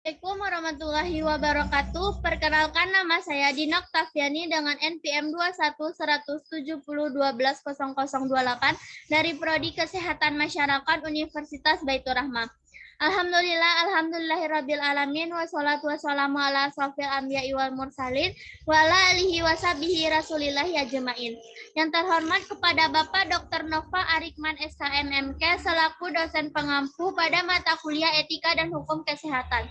Assalamualaikum warahmatullahi wabarakatuh. Perkenalkan, nama saya Dina Oktaviani dengan NPM 21-170-12-0028 dari Prodi Kesehatan Masyarakat Universitas Baitur Rahmah. Alhamdulillahirabbil alamin wassalatu wassalamu ala asrofil anbiya'i wal mursalin wa ala alihi washabihi rasulillahi ajmain. Yang terhormat kepada Bapak Dr. Nova Arikman SKMMK selaku dosen pengampu pada mata kuliah Etika dan Hukum Kesehatan.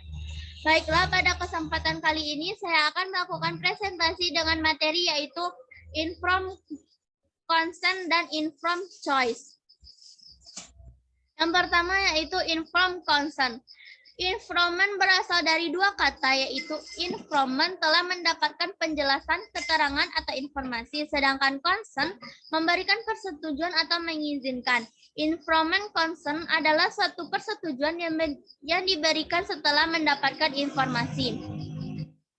Baiklah, pada kesempatan kali ini saya akan melakukan presentasi dengan materi yaitu informed consent dan informed choice. Yang pertama yaitu informed consent. Informant berasal dari dua kata, yaitu informant telah mendapatkan penjelasan, keterangan, atau informasi, sedangkan consent memberikan persetujuan atau mengizinkan. Informant consent adalah suatu persetujuan yang diberikan setelah mendapatkan informasi.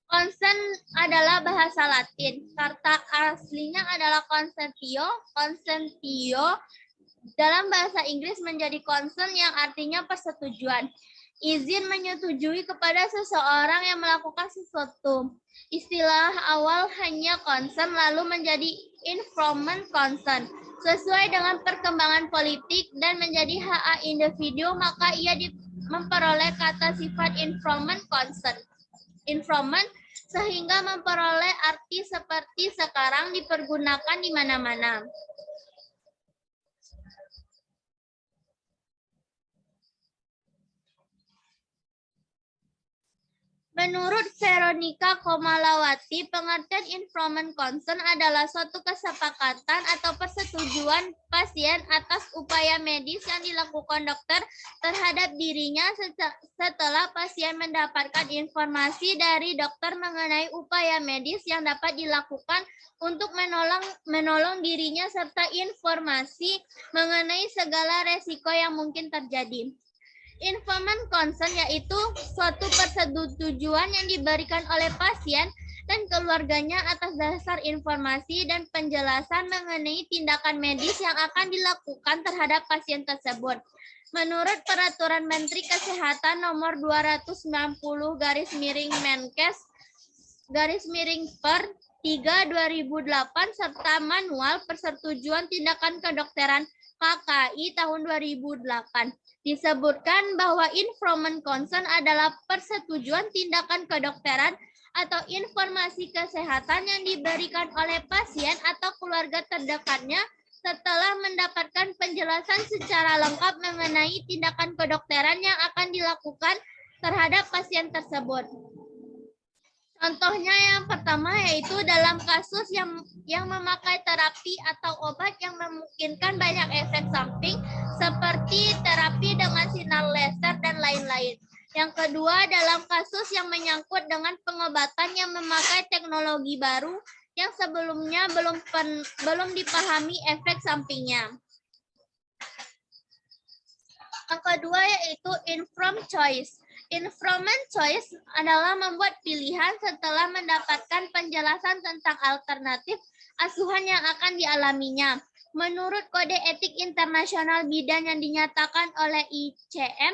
Consent adalah bahasa Latin. Kata aslinya adalah consentio. Consentio dalam bahasa Inggris menjadi consent yang artinya persetujuan. Izin menyetujui kepada seseorang yang melakukan sesuatu. Istilah awal hanya consent lalu menjadi informed consent. Sesuai dengan perkembangan politik dan menjadi hak individu, maka ia memperoleh kata sifat informed consent. Informed sehingga memperoleh arti seperti sekarang dipergunakan di mana-mana. Menurut Veronica Komalawati, pengertian informed consent adalah suatu kesepakatan atau persetujuan pasien atas upaya medis yang dilakukan dokter terhadap dirinya setelah pasien mendapatkan informasi dari dokter mengenai upaya medis yang dapat dilakukan untuk menolong dirinya serta informasi mengenai segala resiko yang mungkin terjadi. Informed consent yaitu suatu persetujuan yang diberikan oleh pasien dan keluarganya atas dasar informasi dan penjelasan mengenai tindakan medis yang akan dilakukan terhadap pasien tersebut. Menurut Peraturan Menteri Kesehatan Nomor 290/Menkes/per 3/2008 serta Manual Persetujuan Tindakan Kedokteran KKI tahun 2008. Disebutkan bahwa informed consent adalah persetujuan tindakan kedokteran atau informasi kesehatan yang diberikan oleh pasien atau keluarga terdekatnya setelah mendapatkan penjelasan secara lengkap mengenai tindakan kedokteran yang akan dilakukan terhadap pasien tersebut. Contohnya yang pertama yaitu dalam kasus yang memakai terapi atau obat yang memungkinkan banyak efek samping seperti terapi dengan sinar laser dan lain-lain. Yang kedua dalam kasus yang menyangkut dengan pengobatan yang memakai teknologi baru yang sebelumnya belum dipahami efek sampingnya. Yang kedua yaitu informed choice. Informed choice adalah membuat pilihan setelah mendapatkan penjelasan tentang alternatif asuhan yang akan dialaminya. Menurut Kode Etik Internasional Bidan yang dinyatakan oleh ICM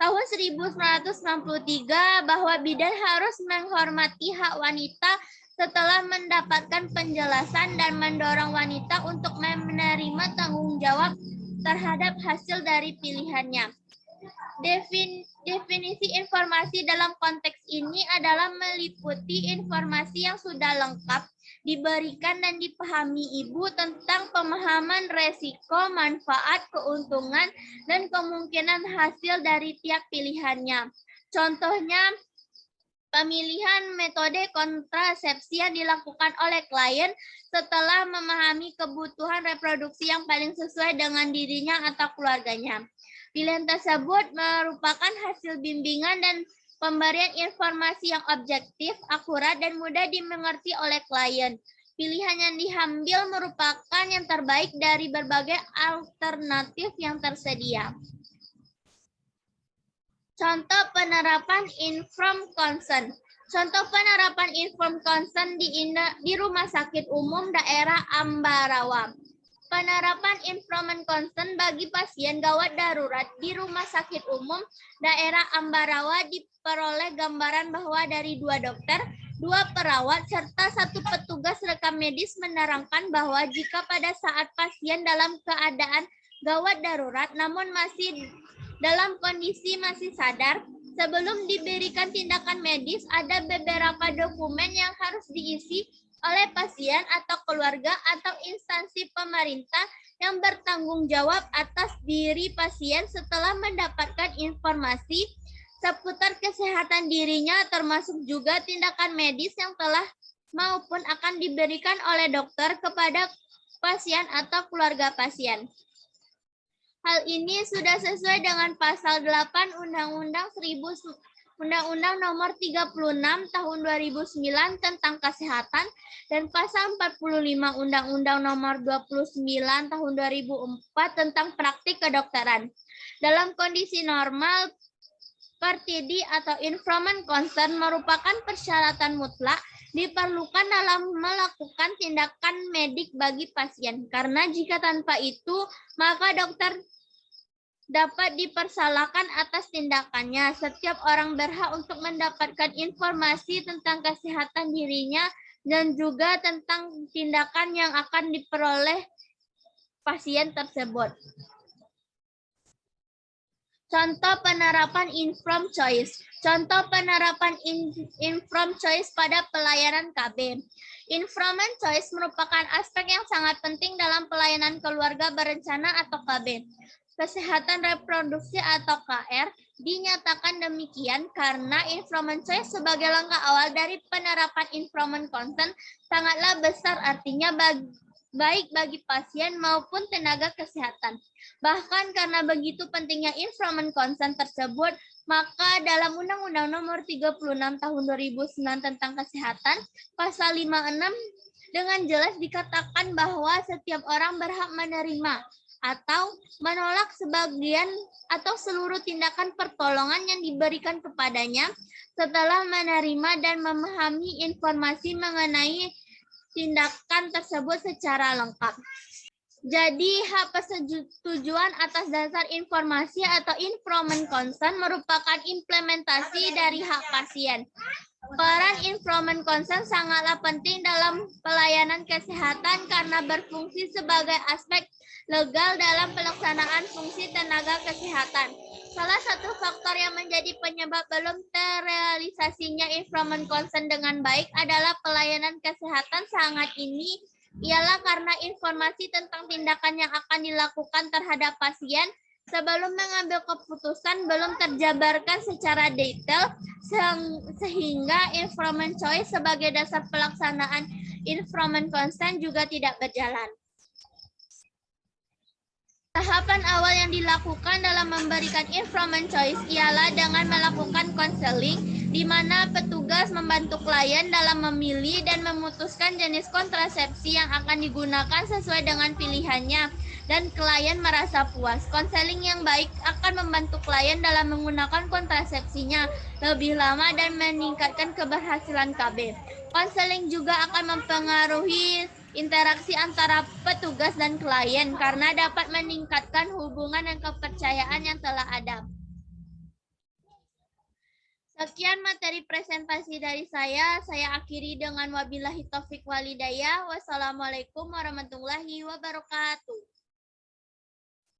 tahun 1993 bahwa bidan harus menghormati hak wanita setelah mendapatkan penjelasan dan mendorong wanita untuk menerima tanggung jawab terhadap hasil dari pilihannya. Definisi informasi dalam konteks ini adalah meliputi informasi yang sudah lengkap diberikan dan dipahami ibu tentang pemahaman resiko, manfaat, keuntungan, dan kemungkinan hasil dari tiap pilihannya. Contohnya, pemilihan metode kontrasepsi yang dilakukan oleh klien setelah memahami kebutuhan reproduksi yang paling sesuai dengan dirinya atau keluarganya. Pilihan tersebut merupakan hasil bimbingan dan pemberian informasi yang objektif, akurat, dan mudah dimengerti oleh klien. Pilihan yang diambil merupakan yang terbaik dari berbagai alternatif yang tersedia. Contoh penerapan informed consent. Contoh penerapan informed consent di Rumah Sakit Umum Daerah Ambarawa. Penerapan informan consent bagi pasien gawat darurat di Rumah Sakit Umum Daerah Ambarawa diperoleh gambaran bahwa dari 2 dokter, 2 perawat, serta 1 petugas rekam medis menerangkan bahwa jika pada saat pasien dalam keadaan gawat darurat namun masih dalam kondisi masih sadar, sebelum diberikan tindakan medis ada beberapa dokumen yang harus diisi oleh pasien atau keluarga atau instansi pemerintah yang bertanggung jawab atas diri pasien setelah mendapatkan informasi seputar kesehatan dirinya, termasuk juga tindakan medis yang telah maupun akan diberikan oleh dokter kepada pasien atau keluarga pasien. Hal ini sudah sesuai dengan pasal 8 Undang-Undang Nomor 36 Tahun 2009 tentang Kesehatan dan pasal 45 Undang-Undang Nomor 29 Tahun 2004 tentang Praktik Kedokteran. Dalam kondisi normal, PRTD atau informan consent merupakan persyaratan mutlak diperlukan dalam melakukan tindakan medik bagi pasien. Karena jika tanpa itu, maka dokter dapat dipersalahkan atas tindakannya. Setiap orang berhak untuk mendapatkan informasi tentang kesehatan dirinya dan juga tentang tindakan yang akan diperoleh pasien tersebut. Contoh penerapan informed choice. Contoh penerapan informed choice pada pelayanan KB. Informed choice merupakan aspek yang sangat penting dalam pelayanan keluarga berencana atau KB. Kesehatan reproduksi atau KR dinyatakan demikian karena informed choice sebagai langkah awal dari penerapan informed consent sangatlah besar, artinya baik bagi pasien maupun tenaga kesehatan. Bahkan karena begitu pentingnya informed consent tersebut, maka dalam Undang-Undang Nomor 36 Tahun 2009 tentang Kesehatan, pasal 56 dengan jelas dikatakan bahwa setiap orang berhak menerima atau menolak sebagian atau seluruh tindakan pertolongan yang diberikan kepadanya setelah menerima dan memahami informasi mengenai tindakan tersebut secara lengkap. Jadi, hak persetujuan atas dasar informasi atau informed consent merupakan implementasi dari hak pasien. Peran informed consent sangatlah penting dalam pelayanan kesehatan karena berfungsi sebagai aspek legal dalam pelaksanaan fungsi tenaga kesehatan. Salah satu faktor yang menjadi penyebab belum terrealisasinya informed consent dengan baik adalah pelayanan kesehatan sangat ini ialah karena informasi tentang tindakan yang akan dilakukan terhadap pasien sebelum mengambil keputusan belum terjabarkan secara detail sehingga informed choice sebagai dasar pelaksanaan informed consent juga tidak berjalan. Tahapan awal yang dilakukan dalam memberikan informed choice ialah dengan melakukan konseling, di mana petugas membantu klien dalam memilih dan memutuskan jenis kontrasepsi yang akan digunakan sesuai dengan pilihannya, dan klien merasa puas. Konseling yang baik akan membantu klien dalam menggunakan kontrasepsinya lebih lama dan meningkatkan keberhasilan KB. Konseling juga akan mempengaruhi interaksi antara petugas dan klien karena dapat meningkatkan hubungan dan kepercayaan yang telah ada. Sekian materi presentasi dari saya akhiri dengan wabillahi taufik walhidayah. Wassalamualaikum warahmatullahi wabarakatuh.